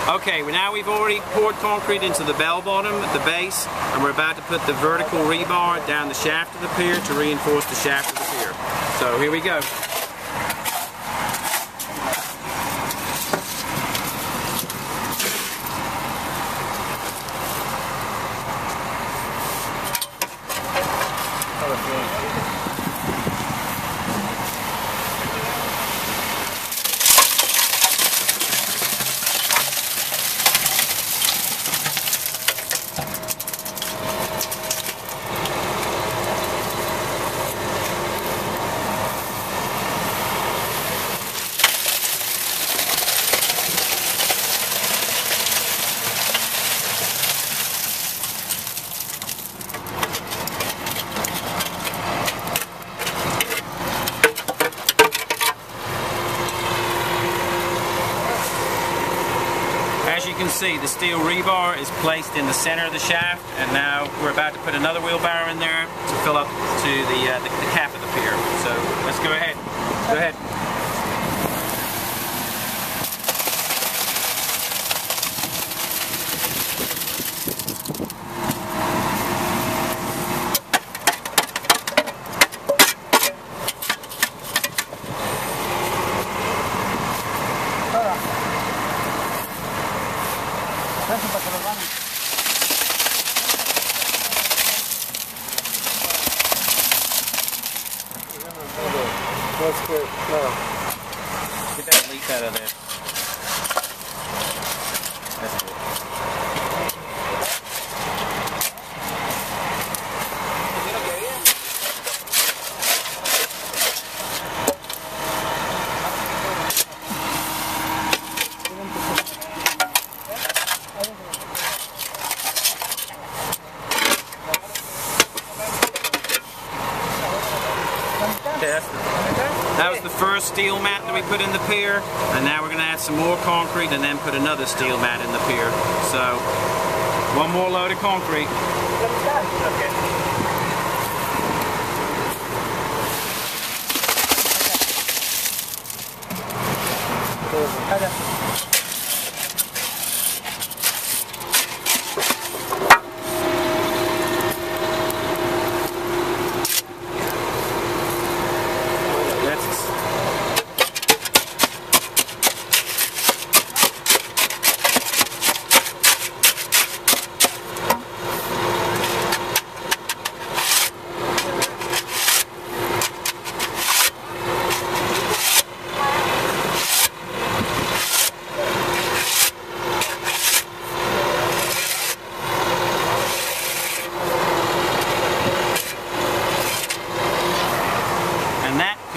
Okay, well now we've already poured concrete into the bell bottom at the base, and we're about to put the vertical rebar down the shaft of the pier to reinforce the shaft of the pier. So here we go. As you can see, the steel rebar is placed in the center of the shaft, and now we're about to put another wheelbarrow in there to fill up to the cap of the pier. So let's go ahead. Go ahead. That's good. No. Get that leak out of there. That's good. That was the first steel mat that we put in the pier, and now we're going to add some more concrete and then put another steel mat in the pier. So, one more load of concrete. Okay.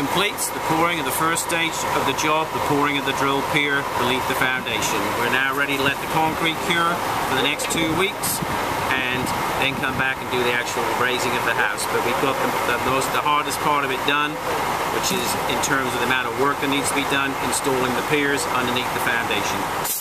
Completes the pouring of the first stage of the job, the pouring of the drilled pier beneath the foundation. We're now ready to let the concrete cure for the next 2 weeks and then come back and do the actual raising of the house. But we've got the hardest part of it done, which is in terms of the amount of work that needs to be done installing the piers underneath the foundation.